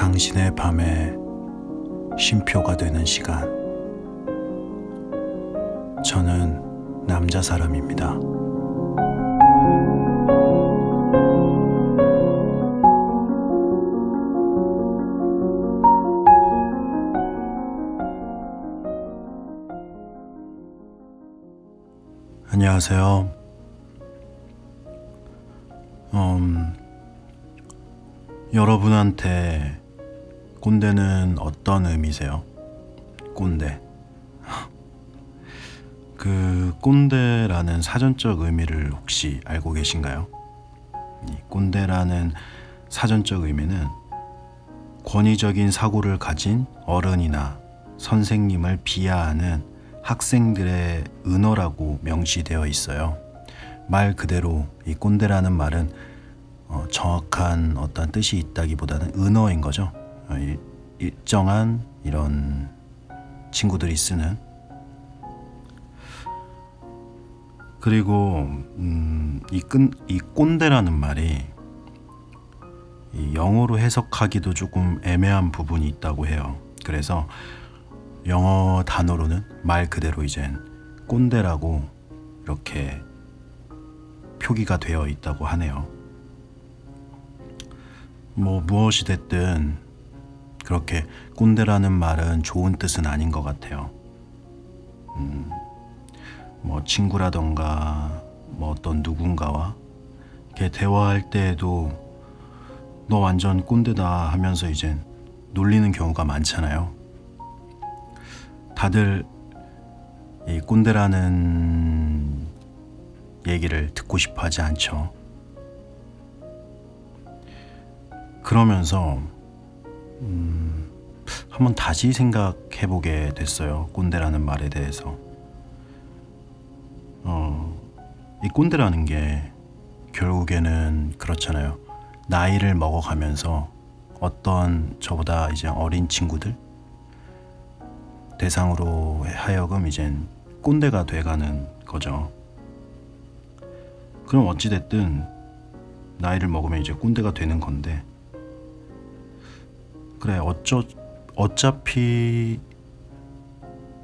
당신의 밤에 쉼표가 되는 시간. 저는 남자 사람입니다. 안녕하세요. 여러분한테 꼰대는 어떤 의미세요? 꼰대. 그 꼰대라는 사전적 의미를 혹시 알고 계신가요? 이 꼰대라는 사전적 의미는 권위적인 사고를 가진 어른이나 선생님을 비하하는 학생들의 은어라고 명시되어 있어요. 말 그대로 이 꼰대라는 말은 정확한 어떤 뜻이 있다기보다는 은어인 거죠. 일정한 이런 친구들이 쓰는. 그리고 이 꼰대라는 말이 이 영어로 해석하기도 조금 애매한 부분이 있다고 해요. 그래서 영어 단어로는 말 그대로 이젠 꼰대라고 이렇게 표기가 되어 있다고 하네요. 무엇이 됐든 그렇게 꼰대라는 말은 좋은 뜻은 아닌 것 같아요. 친구라던가 어떤 누군가와 이렇게 대화할 때에도 너 완전 꼰대다 하면서 이젠 놀리는 경우가 많잖아요. 다들 이 꼰대라는 얘기를 듣고 싶어 하지 않죠. 그러면서 한번 다시 생각해보게 됐어요. 꼰대라는 말에 대해서. 이 꼰대라는 게 결국에는 그렇잖아요. 나이를 먹어가면서 어떤 저보다 이제 어린 친구들 대상으로 하여금 이젠 꼰대가 돼가는 거죠. 그럼 어찌됐든 나이를 먹으면 이제 꼰대가 되는 건데, 그래 어차피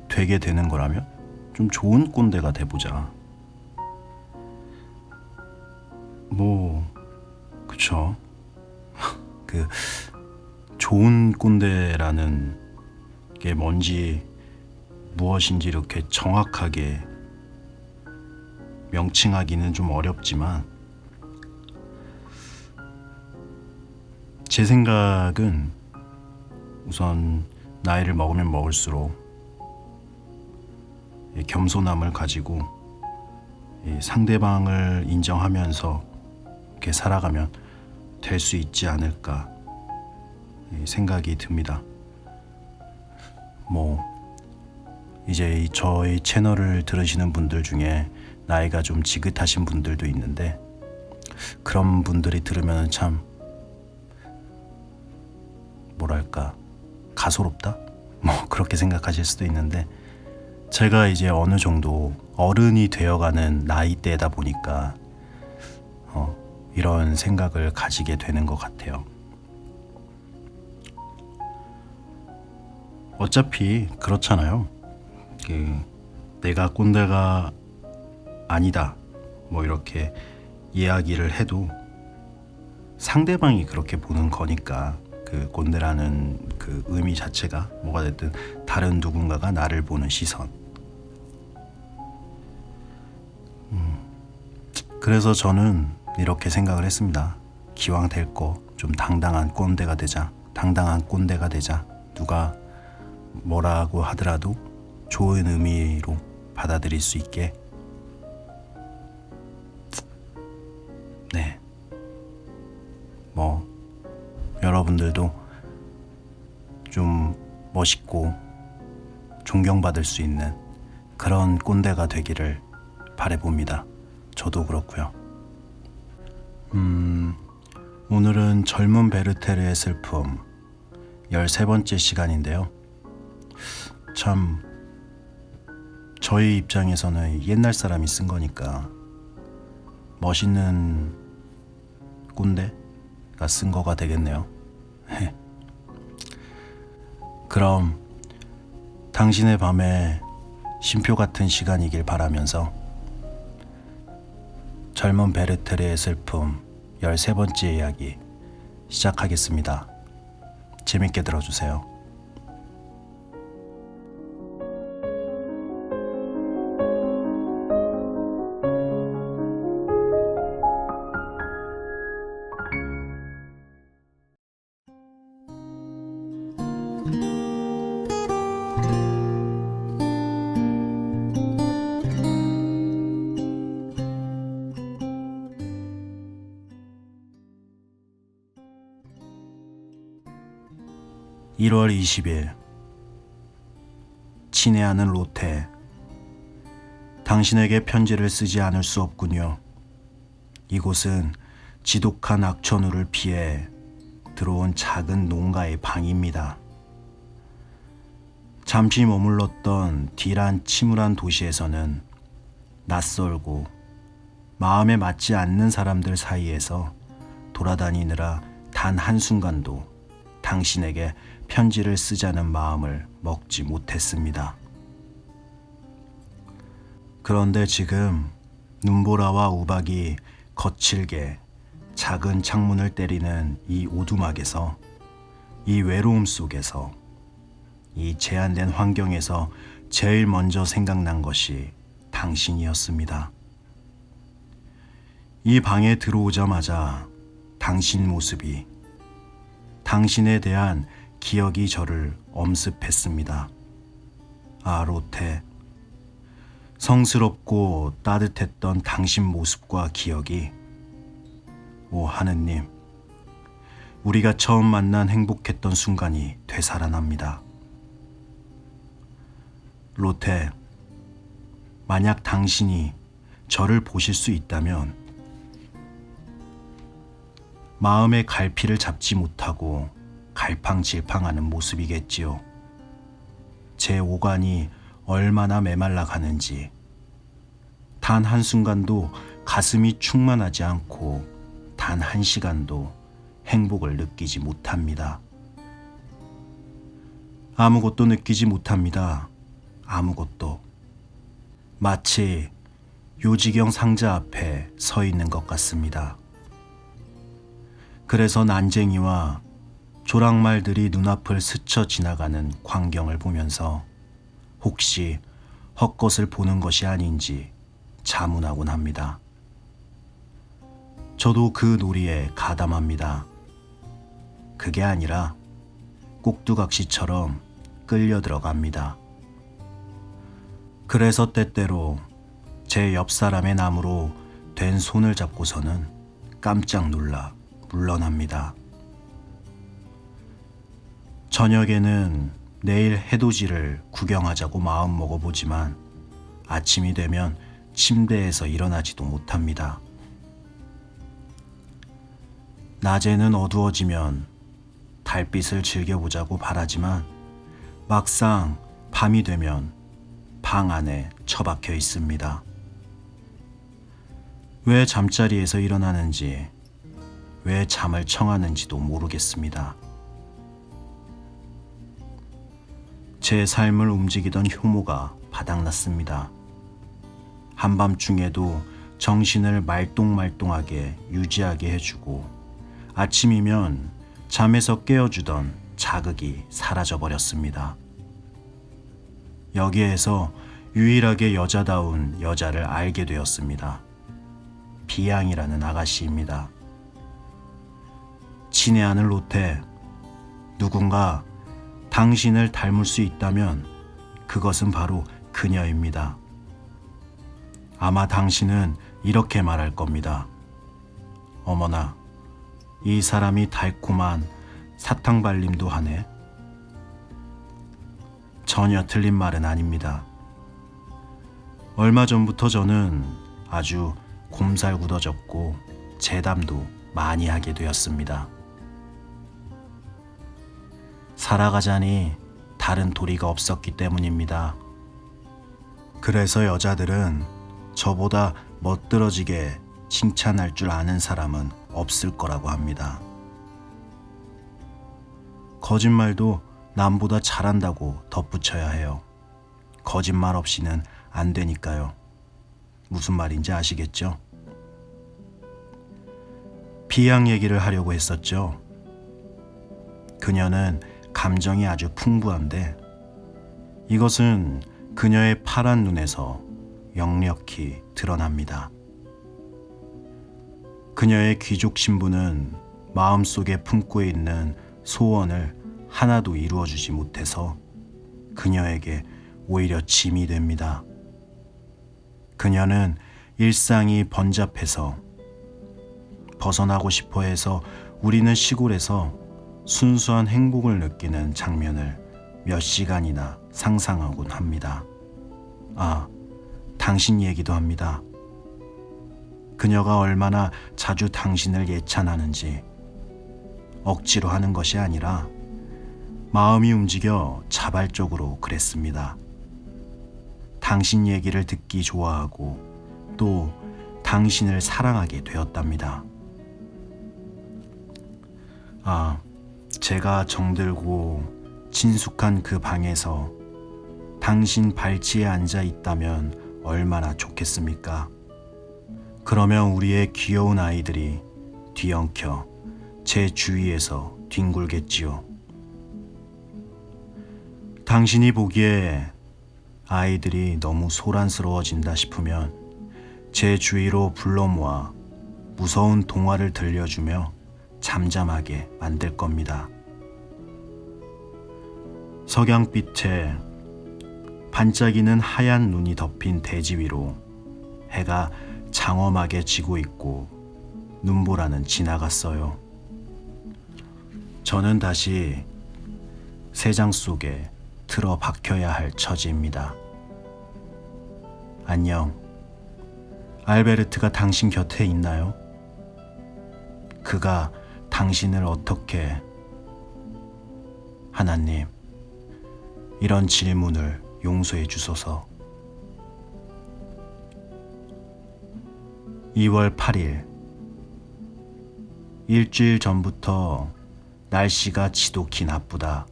되게 되는 거라면 좀 좋은 꼰대가 돼보자. 그쵸. 그 좋은 꼰대라는 게 무엇인지 이렇게 정확하게 명칭하기는 좀 어렵지만, 제 생각은 우선 나이를 먹으면 먹을수록 겸손함을 가지고 상대방을 인정하면서 이렇게 살아가면 될 수 있지 않을까 생각이 듭니다. 이제 저희 채널을 들으시는 분들 중에 나이가 좀 지긋하신 분들도 있는데, 그런 분들이 들으면 참 가소롭다? 그렇게 생각하실 수도 있는데, 제가 이제 어느 정도 어른이 되어가는 나이대다 보니까 이런 생각을 가지게 되는 것 같아요. 어차피 그렇잖아요. 내가 꼰대가 아니다 이렇게 이야기를 해도 상대방이 그렇게 보는 거니까, 그 꼰대라는 그 의미 자체가 뭐가 됐든 다른 누군가가 나를 보는 시선. 그래서 저는 이렇게 생각을 했습니다. 기왕 될 거 좀 당당한 꼰대가 되자. 누가 뭐라고 하더라도 좋은 의미로 받아들일 수 있게. 네. 여러분들도 좀 멋있고 존경받을 수 있는 그런 꼰대가 되기를 바라봅니다. 저도 그렇고요. 오늘은 젊은 베르테르의 슬픔 13번째 시간인데요. 참 저희 입장에서는 옛날 사람이 쓴 거니까 멋있는 꼰대가 쓴 거가 되겠네요. 그럼 당신의 밤에 쉼표 같은 시간이길 바라면서 젊은 베르테르의 슬픔 13번째 이야기 시작하겠습니다. 재밌게 들어주세요. (1월 20일) 친애하는 로테, 당신에게 편지를 쓰지 않을 수 없군요. 이곳은 지독한 악천후를 피해 들어온 작은 농가의 방입니다. 잠시 머물렀던 딜한 침울한 도시에서는 낯설고 마음에 맞지 않는 사람들 사이에서 돌아다니느라 단 한순간도 당신에게 편지를 쓰자는 마음을 먹지 못했습니다. 그런데 지금 눈보라와 우박이 거칠게 작은 창문을 때리는 이 오두막에서, 이 외로움 속에서, 이 제한된 환경에서 제일 먼저 생각난 것이 당신이었습니다. 이 방에 들어오자마자 당신 모습이, 당신에 대한 기억이 저를 엄습했습니다. 아, 로테. 성스럽고 따뜻했던 당신 모습과 기억이, 오 하느님, 우리가 처음 만난 행복했던 순간이 되살아납니다. 로테, 만약 당신이 저를 보실 수 있다면 마음의 갈피를 잡지 못하고 갈팡질팡하는 모습이겠지요. 제 오간이 얼마나 메말라 가는지, 단 한순간도 가슴이 충만하지 않고 단 한 시간도 행복을 느끼지 못합니다. 아무것도 느끼지 못합니다. 아무것도. 마치 요지경 상자 앞에 서 있는 것 같습니다. 그래서 난쟁이와 조랑말들이 눈앞을 스쳐 지나가는 광경을 보면서 혹시 헛것을 보는 것이 아닌지 자문하곤 합니다. 저도 그 놀이에 가담합니다. 그게 아니라 꼭두각시처럼 끌려 들어갑니다. 그래서 때때로 제 옆 사람의 나무로 된 손을 잡고서는 깜짝 놀라 물러납니다. 저녁에는 내일 해돋이를 구경하자고 마음 먹어보지만 아침이 되면 침대에서 일어나지도 못합니다. 낮에는 어두워지면 달빛을 즐겨보자고 바라지만 막상 밤이 되면 방 안에 처박혀 있습니다. 왜 잠자리에서 일어나는지, 왜 잠을 청하는지도 모르겠습니다. 제 삶을 움직이던 효모가 바닥났습니다. 한밤중에도 정신을 말똥말똥하게 유지하게 해주고 아침이면 잠에서 깨워주던 자극이 사라져버렸습니다. 여기에서 유일하게 여자다운 여자를 알게 되었습니다. 비양이라는 아가씨입니다. 친애하는 로테, 누군가 당신을 닮을 수 있다면 그것은 바로 그녀입니다. 아마 당신은 이렇게 말할 겁니다. 어머나, 이 사람이 달콤한 사탕발림도 하네. 전혀 틀린 말은 아닙니다. 얼마 전부터 저는 아주 곰살궂어졌고 재담도 많이 하게 되었습니다. 살아가자니 다른 도리가 없었기 때문입니다. 그래서 여자들은 저보다 멋들어지게 칭찬할 줄 아는 사람은 없을 거라고 합니다. 거짓말도 남보다 잘한다고 덧붙여야 해요. 거짓말 없이는 안 되니까요. 무슨 말인지 아시겠죠? 비양 얘기를 하려고 했었죠. 그녀는 감정이 아주 풍부한데 이것은 그녀의 파란 눈에서 역력히 드러납니다. 그녀의 귀족 신부는 마음속에 품고 있는 소원을 하나도 이루어주지 못해서 그녀에게 오히려 짐이 됩니다. 그녀는 일상이 번잡해서 벗어나고 싶어 해서 우리는 시골에서 순수한 행복을 느끼는 장면을 몇 시간이나 상상하곤 합니다. 아, 당신 얘기도 합니다. 그녀가 얼마나 자주 당신을 예찬하는지 억지로 하는 것이 아니라 마음이 움직여 자발적으로 그랬습니다. 당신 얘기를 듣기 좋아하고 또 당신을 사랑하게 되었답니다. 아, 제가 정들고 친숙한 그 방에서 당신 발치에 앉아 있다면 얼마나 좋겠습니까? 그러면 우리의 귀여운 아이들이 뒤엉켜 제 주위에서 뒹굴겠지요. 당신이 보기에 아이들이 너무 소란스러워진다 싶으면 제 주위로 불러 모아 무서운 동화를 들려주며 잠잠하게 만들 겁니다. 석양빛에 반짝이는 하얀 눈이 덮인 대지 위로 해가 장엄하게 지고 있고 눈보라는 지나갔어요. 저는 다시 새장 속에 틀어 박혀야 할 처지입니다. 안녕. 알베르트가 당신 곁에 있나요? 그가 당신을 어떻게... 하나님, 이런 질문을 용서해 주소서. 2월 8일. 일주일 전부터 날씨가 지독히 나쁘다.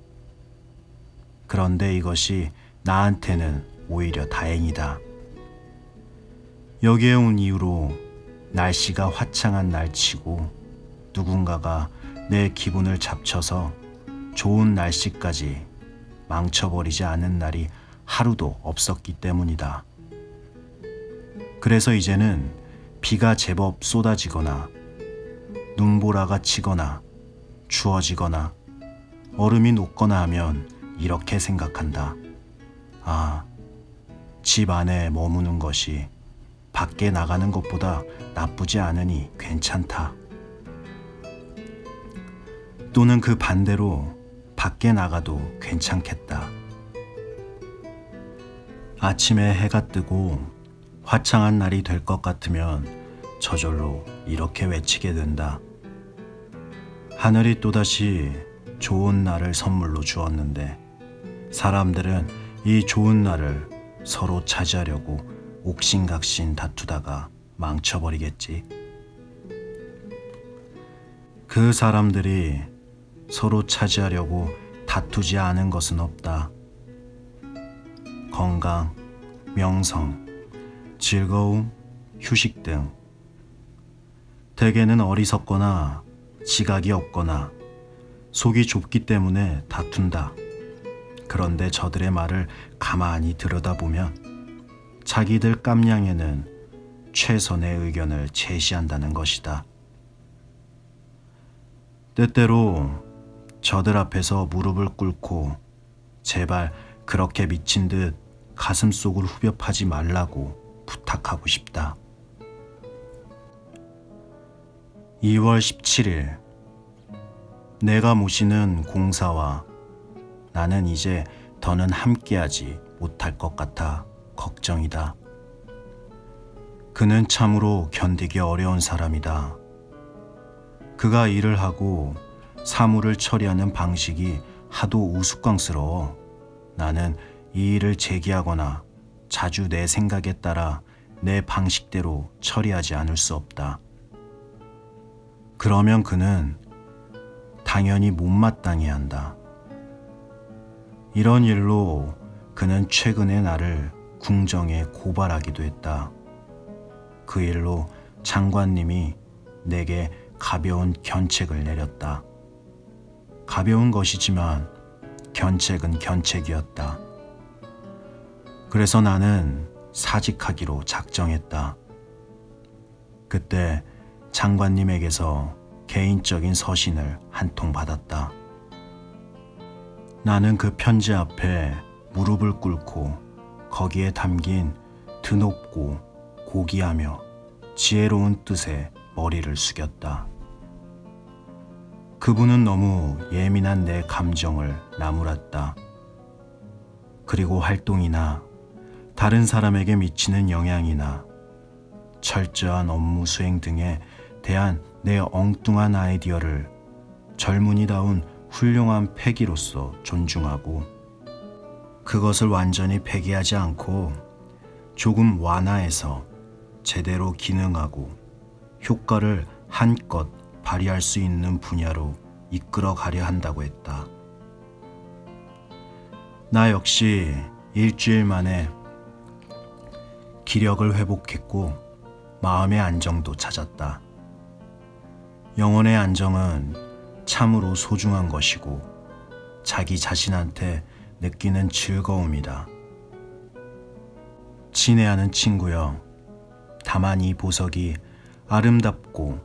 그런데 이것이 나한테는 오히려 다행이다. 여기에 온 이후로 날씨가 화창한 날치고 누군가가 내 기분을 잡쳐서 좋은 날씨까지 망쳐버리지 않은 날이 하루도 없었기 때문이다. 그래서 이제는 비가 제법 쏟아지거나 눈보라가 치거나 추워지거나 얼음이 녹거나 하면 이렇게 생각한다. 아, 집 안에 머무는 것이 밖에 나가는 것보다 나쁘지 않으니 괜찮다. 또는 그 반대로 밖에 나가도 괜찮겠다. 아침에 해가 뜨고 화창한 날이 될 것 같으면 저절로 이렇게 외치게 된다. 하늘이 또다시 좋은 날을 선물로 주었는데 사람들은 이 좋은 날을 서로 차지하려고 옥신각신 다투다가 망쳐버리겠지. 그 사람들이 서로 차지하려고 다투지 않은 것은 없다. 건강, 명성, 즐거움, 휴식 등 대개는 어리석거나 지각이 없거나 속이 좁기 때문에 다툰다. 그런데 저들의 말을 가만히 들여다보면 자기들 깜냥에는 최선의 의견을 제시한다는 것이다. 때때로 저들 앞에서 무릎을 꿇고 제발 그렇게 미친 듯 가슴속을 후벼 파지 말라고 부탁하고 싶다. 2월 17일. 내가 모시는 공사와 나는 이제 더는 함께하지 못할 것 같아 걱정이다. 그는 참으로 견디기 어려운 사람이다. 그가 일을 하고 사물을 처리하는 방식이 하도 우스꽝스러워 나는 이 일을 제기하거나 자주 내 생각에 따라 내 방식대로 처리하지 않을 수 없다. 그러면 그는 당연히 못마땅해 한다. 이런 일로 그는 최근에 나를 궁정에 고발하기도 했다. 그 일로 장관님이 내게 가벼운 견책을 내렸다. 가벼운 것이지만 견책은 견책이었다. 그래서 나는 사직하기로 작정했다. 그때 장관님에게서 개인적인 서신을 한 통 받았다. 나는 그 편지 앞에 무릎을 꿇고 거기에 담긴 드높고 고귀하며 지혜로운 뜻에 머리를 숙였다. 그분은 너무 예민한 내 감정을 나무랐다. 그리고 활동이나 다른 사람에게 미치는 영향이나 철저한 업무 수행 등에 대한 내 엉뚱한 아이디어를 젊은이다운 훌륭한 패기로서 존중하고 그것을 완전히 폐기하지 않고 조금 완화해서 제대로 기능하고 효과를 한껏 발휘할 수 있는 분야로 이끌어 가려 한다고 했다. 나 역시 일주일 만에 기력을 회복했고 마음의 안정도 찾았다. 영혼의 안정은 참으로 소중한 것이고 자기 자신한테 느끼는 즐거움이다. 친애하는 친구여, 다만 이 보석이 아름답고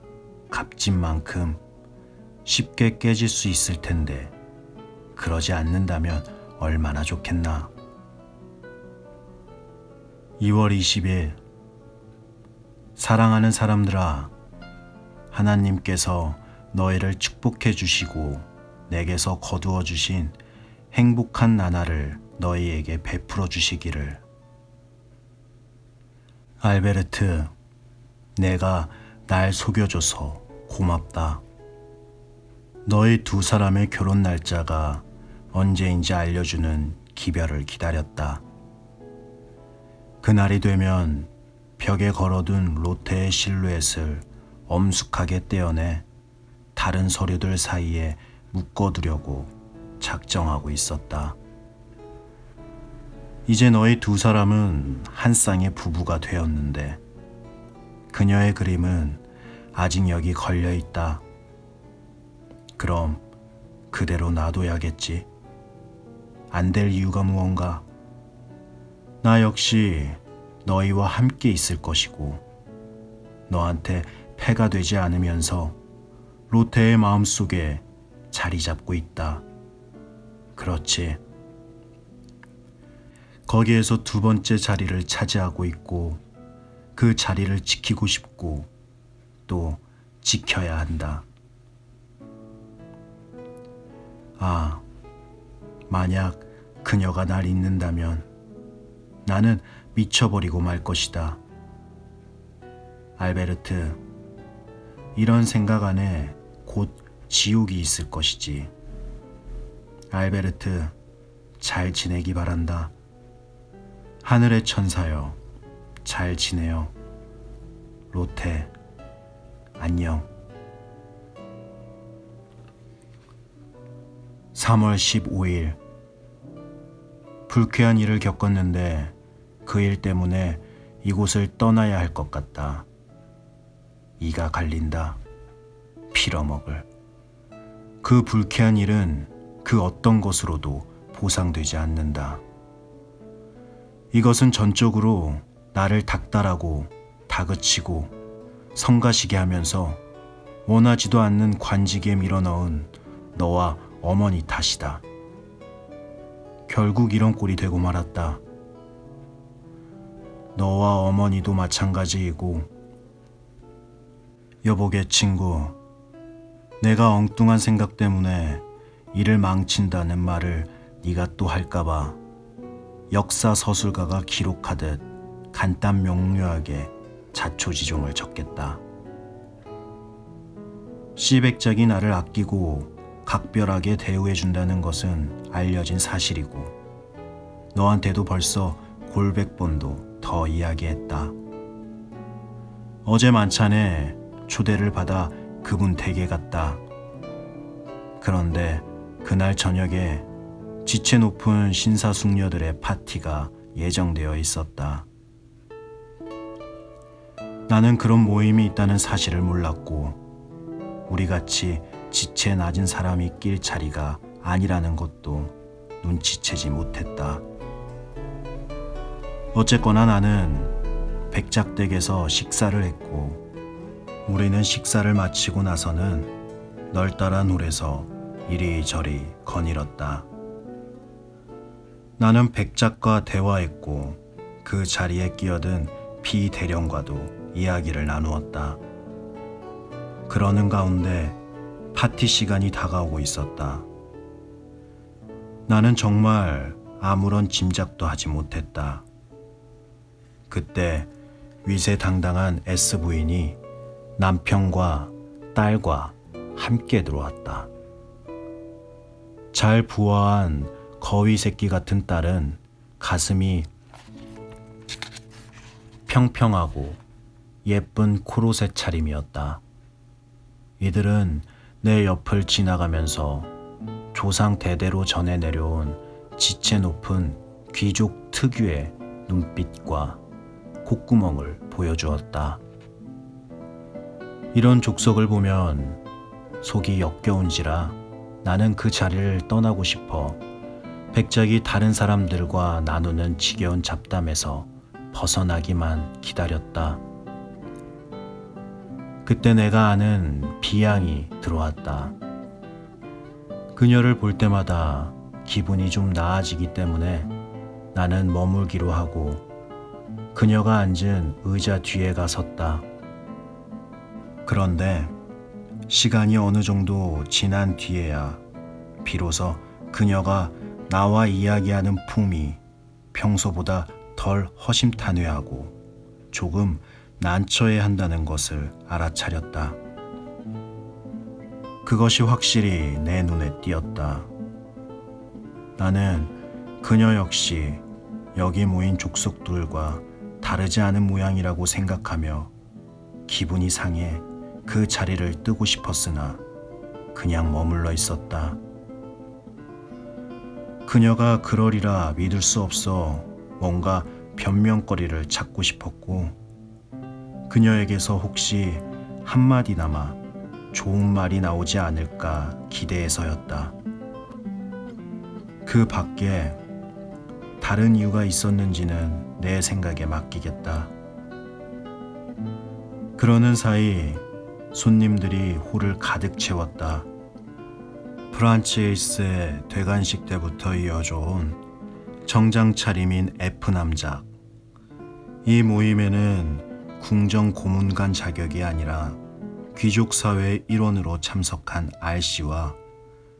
값진 만큼 쉽게 깨질 수 있을 텐데 그러지 않는다면 얼마나 좋겠나. 2월 20일 사랑하는 사람들아, 하나님께서 너희를 축복해 주시고 내게서 거두어 주신 행복한 나날을 너희에게 베풀어 주시기를. 알베르트, 내가 날 속여줘서 고맙다. 너희 두 사람의 결혼 날짜가 언제인지 알려주는 기별을 기다렸다. 그날이 되면 벽에 걸어둔 로테의 실루엣을 엄숙하게 떼어내 다른 서류들 사이에 묶어두려고 작정하고 있었다. 이제 너희 두 사람은 한 쌍의 부부가 되었는데 그녀의 그림은 아직 여기 걸려있다. 그럼 그대로 놔둬야겠지. 안 될 이유가 무언가. 나 역시 너희와 함께 있을 것이고 너한테 폐가 되지 않으면서 로테의 마음속에 자리 잡고 있다. 그렇지. 거기에서 두 번째 자리를 차지하고 있고 그 자리를 지키고 싶고 또 지켜야 한다. 아, 만약 그녀가 날 잊는다면 나는 미쳐버리고 말 것이다. 알베르트, 이런 생각 안에 곧 지옥이 있을 것이지. 알베르트, 잘 지내기 바란다. 하늘의 천사여, 잘 지내요. 로테, 안녕. 3월 15일 불쾌한 일을 겪었는데 그 일 때문에 이곳을 떠나야 할 것 같다. 이가 갈린다. 빌어먹을. 그 불쾌한 일은 그 어떤 것으로도 보상되지 않는다. 이것은 전적으로 나를 닥달하고 다그치고 성가시게 하면서 원하지도 않는 관직에 밀어넣은 너와 어머니 탓이다. 결국 이런 꼴이 되고 말았다. 너와 어머니도 마찬가지이고. 여보게 친구, 내가 엉뚱한 생각 때문에 일을 망친다는 말을 네가 또 할까봐 역사 서술가가 기록하듯 간단 명료하게 자초지종을 적겠다. 씨백작이 나를 아끼고 각별하게 대우해준다는 것은 알려진 사실이고 너한테도 벌써 골백 번도 더 이야기했다. 어제 만찬에 초대를 받아 그분 댁에 갔다. 그런데 그날 저녁에 지체 높은 신사숙녀들의 파티가 예정되어 있었다. 나는 그런 모임이 있다는 사실을 몰랐고 우리같이 지체 낮은 사람이 낄 자리가 아니라는 것도 눈치채지 못했다. 어쨌거나 나는 백작댁에서 식사를 했고 우리는 식사를 마치고 나서는 널따란 홀에서 이리저리 거닐었다. 나는 백작과 대화했고 그 자리에 끼어든 비대령과도 이야기를 나누었다. 그러는 가운데 파티 시간이 다가오고 있었다. 나는 정말 아무런 짐작도 하지 못했다. 그때 위세당당한 S 부인이 남편과 딸과 함께 들어왔다. 잘 부화한 거위 새끼 같은 딸은 가슴이 평평하고 예쁜 코로셋 차림이었다. 이들은 내 옆을 지나가면서 조상 대대로 전해 내려온 지체 높은 귀족 특유의 눈빛과 콧구멍을 보여주었다. 이런 족속을 보면 속이 역겨운지라 나는 그 자리를 떠나고 싶어 백작이 다른 사람들과 나누는 지겨운 잡담에서 벗어나기만 기다렸다. 그때 내가 아는 비양이 들어왔다. 그녀를 볼 때마다 기분이 좀 나아지기 때문에 나는 머물기로 하고 그녀가 앉은 의자 뒤에 섰다. 그런데 시간이 어느 정도 지난 뒤에야 비로소 그녀가 나와 이야기하는 품이 평소보다 덜 허심탄회하고 조금 난처해한다는 것을 알아차렸다. 그것이 확실히 내 눈에 띄었다. 나는 그녀 역시 여기 모인 족속들과 다르지 않은 모양이라고 생각하며 기분이 상해 그 자리를 뜨고 싶었으나 그냥 머물러 있었다. 그녀가 그러리라 믿을 수 없어 뭔가 변명거리를 찾고 싶었고 그녀에게서 혹시 한마디나마 좋은 말이 나오지 않을까 기대해서였다. 그 밖에 다른 이유가 있었는지는 내 생각에 맡기겠다. 그러는 사이 손님들이 홀을 가득 채웠다. 프란치에이스의 대관식 때부터 이어져온 정장 차림인 F남작. 이 모임에는 궁정 고문관 자격이 아니라 귀족사회의 일원으로 참석한 R씨와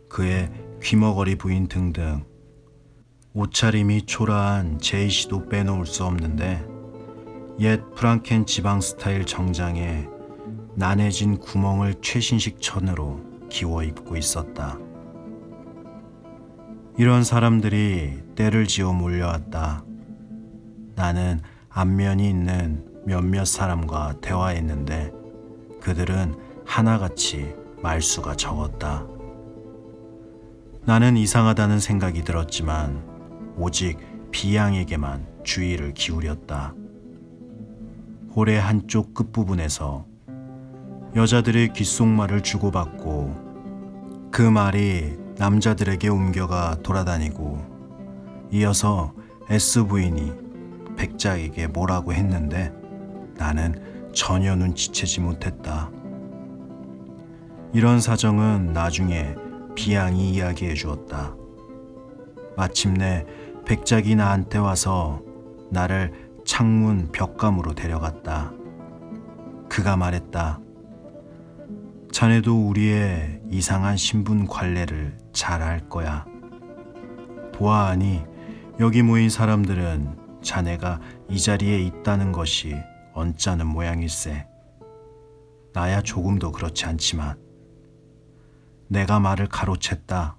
그의 귀머거리 부인 등등 옷차림이 초라한 J씨도 빼놓을 수 없는데 옛 프랑켄 지방 스타일 정장에 난해진 구멍을 최신식 천으로 기워 입고 있었다. 이런 사람들이 때를 지어 몰려왔다. 나는 안면이 있는 몇몇 사람과 대화했는데 그들은 하나같이 말수가 적었다. 나는 이상하다는 생각이 들었지만 오직 비양에게만 주의를 기울였다. 홀의 한쪽 끝부분에서 여자들의 귓속말을 주고받고 그 말이 남자들에게 옮겨가 돌아다니고 이어서 S 부인이 백작에게 뭐라고 했는데 나는 전혀 눈치채지 못했다. 이런 사정은 나중에 비양이 이야기해 주었다. 마침내 백작이 나한테 와서 나를 창문 벽감으로 데려갔다. 그가 말했다. 자네도 우리의 이상한 신분 관례를 잘 알 거야. 보아하니 여기 모인 사람들은 자네가 이 자리에 있다는 것이 언짢은 모양일세. 나야 조금도 그렇지 않지만. 내가 말을 가로챘다.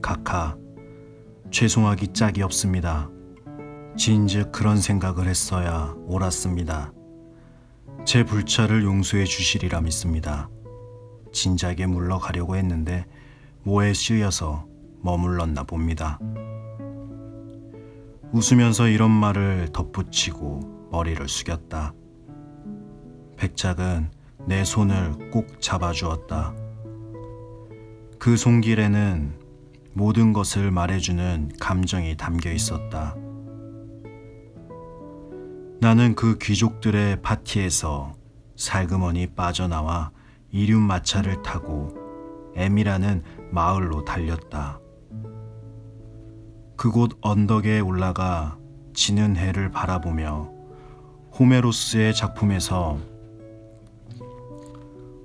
카카, 죄송하기 짝이 없습니다. 진즉 그런 생각을 했어야 옳았습니다. 제 불찰을 용서해 주시리라 믿습니다. 진작에 물러가려고 했는데 뭐에 쓰여서 머물렀나 봅니다. 웃으면서 이런 말을 덧붙이고 머리를 숙였다. 백작은 내 손을 꼭 잡아주었다. 그 손길에는 모든 것을 말해주는 감정이 담겨 있었다. 나는 그 귀족들의 파티에서 살그머니 빠져나와 이륜마차를 타고 M이라는 마을로 달렸다. 그곳 언덕에 올라가 지는 해를 바라보며 호메로스의 작품에서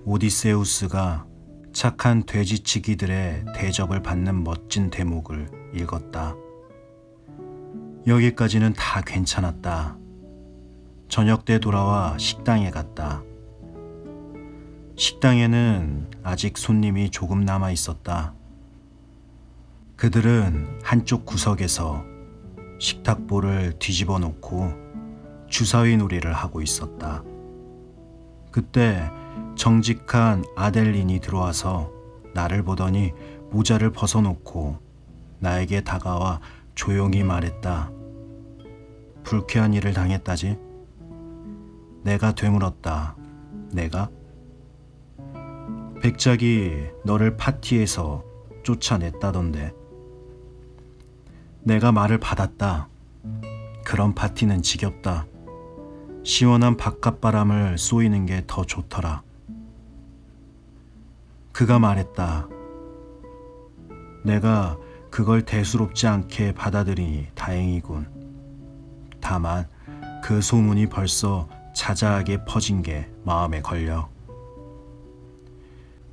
오디세우스가 착한 돼지치기들의 대접을 받는 멋진 대목을 읽었다. 여기까지는 다 괜찮았다. 저녁 때 돌아와 식당에 갔다. 식당에는 아직 손님이 조금 남아 있었다. 그들은 한쪽 구석에서 식탁볼을 뒤집어 놓고 주사위 놀이를 하고 있었다. 그때 정직한 아델린이 들어와서 나를 보더니 모자를 벗어놓고 나에게 다가와 조용히 말했다. 불쾌한 일을 당했다지? 내가 되물었다. 내가? 백작이 너를 파티에서 쫓아냈다던데. 내가 말을 받았다. 그런 파티는 지겹다. 시원한 바깥바람을 쏘이는 게 더 좋더라. 그가 말했다. 내가 그걸 대수롭지 않게 받아들이니 다행이군. 다만 그 소문이 벌써 자자하게 퍼진 게 마음에 걸려.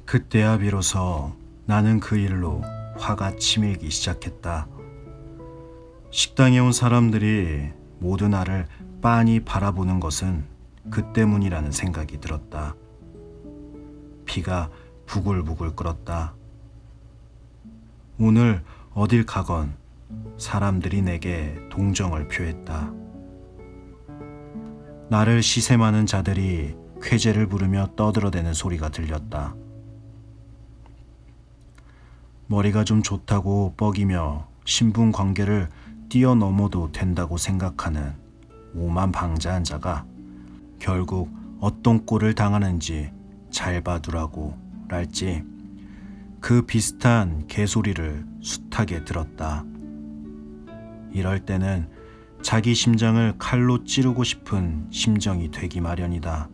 그때야 비로소 나는 그 일로 화가 치밀기 시작했다. 식당에 온 사람들이 모두 나를 빤히 바라보는 것은 그 때문이라는 생각이 들었다. 피가 부글부글 끓었다. 오늘 어딜 가건 사람들이 내게 동정을 표했다. 나를 시샘하는 자들이 쾌재를 부르며 떠들어대는 소리가 들렸다. 머리가 좀 좋다고 뻐기며 신분 관계를 뛰어넘어도 된다고 생각하는 오만방자한 자가 결국 어떤 꼴을 당하는지 잘 봐두라고 랄지 그 비슷한 개소리를 숱하게 들었다. 이럴 때는 자기 심장을 칼로 찌르고 싶은 심정이 되기 마련이다.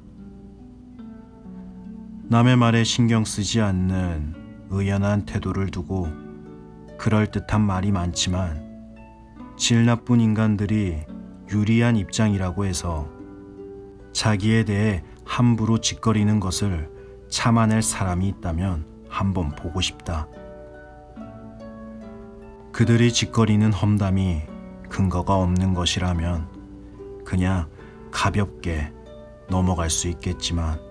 남의 말에 신경 쓰지 않는 의연한 태도를 두고 그럴듯한 말이 많지만 질 나쁜 인간들이 유리한 입장이라고 해서 자기에 대해 함부로 짓거리는 것을 참아낼 사람이 있다면 한번 보고 싶다. 그들이 짓거리는 험담이 근거가 없는 것이라면 그냥 가볍게 넘어갈 수 있겠지만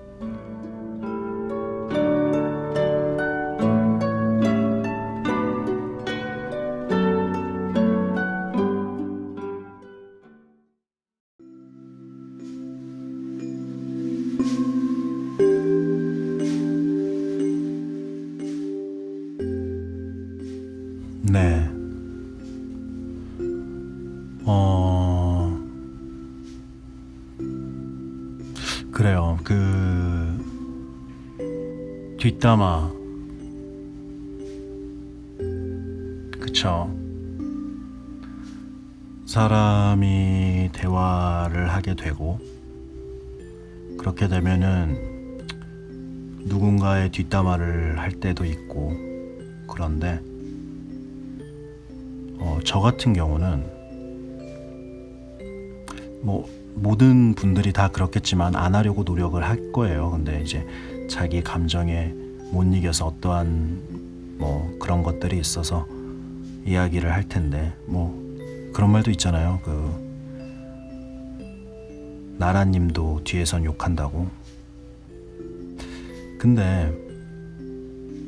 네. 그래요. 뒷담화. 그쵸. 사람이 대화를 하게 되고, 그렇게 되면은 누군가의 뒷담화를 할 때도 있고, 그런데, 저 같은 경우는 모든 분들이 다 그렇겠지만 안 하려고 노력을 할 거예요. 근데 이제 자기 감정에 못 이겨서 어떠한 그런 것들이 있어서 이야기를 할 텐데 그런 말도 있잖아요. 나라님도 뒤에선 욕한다고. 근데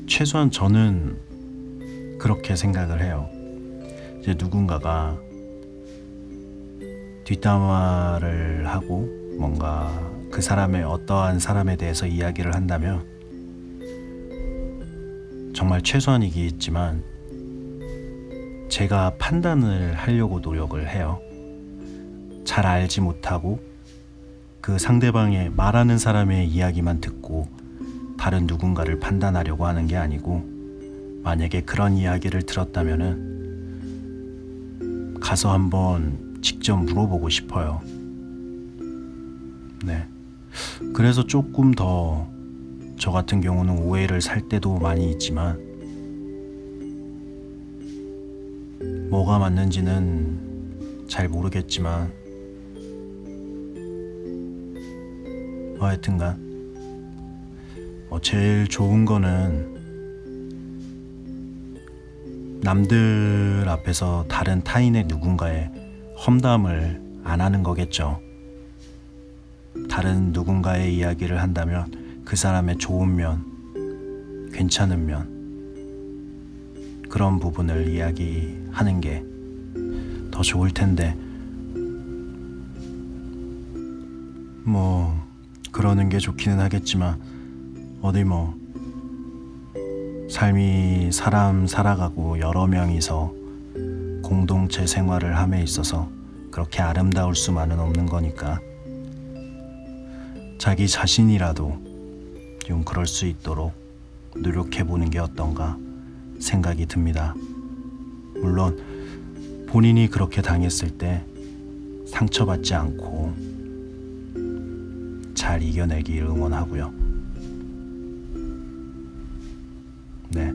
최소한 저는 그렇게 생각을 해요. 이제 누군가가 뒷담화를 하고 뭔가 그 사람의 어떠한 사람에 대해서 이야기를 한다면 정말 최소한이겠지만 제가 판단을 하려고 노력을 해요. 잘 알지 못하고 그 상대방의 말하는 사람의 이야기만 듣고 다른 누군가를 판단하려고 하는 게 아니고, 만약에 그런 이야기를 들었다면은 가서 한번 직접 물어보고 싶어요. 네. 그래서 조금 더 저 같은 경우는 오해를 살 때도 많이 있지만, 뭐가 맞는지는 잘 모르겠지만 하여튼간 제일 좋은 거는 남들 앞에서 다른 타인의 누군가의 험담을 안 하는 거겠죠. 다른 누군가의 이야기를 한다면 그 사람의 좋은 면, 괜찮은 면, 그런 부분을 이야기하는 게 더 좋을 텐데, 뭐 그러는 게 좋기는 하겠지만 어디 뭐 삶이 사람 살아가고 여러 명이서 공동체 생활을 함에 있어서 그렇게 아름다울 수만은 없는 거니까 자기 자신이라도 좀 그럴 수 있도록 노력해보는 게 어떤가 생각이 듭니다. 물론 본인이 그렇게 당했을 때 상처받지 않고 잘 이겨내길 응원하고요. 네,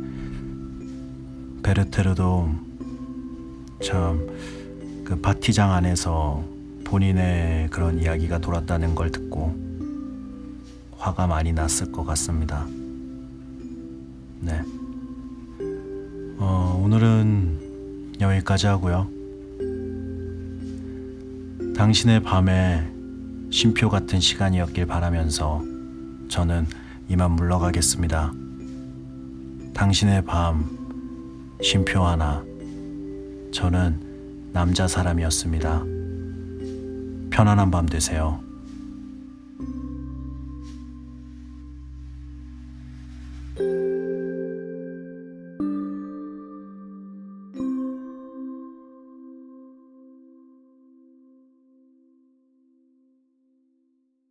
베르테르도 참 그 파티장 안에서 본인의 그런 이야기가 돌았다는 걸 듣고 화가 많이 났을 것 같습니다. 네, 오늘은 여기까지 하고요. 당신의 밤에 쉼표 같은 시간이었길 바라면서 저는 이만 물러가겠습니다. 당신의 밤 쉼표 하나. 저는 남자 사람이었습니다. 편안한 밤 되세요.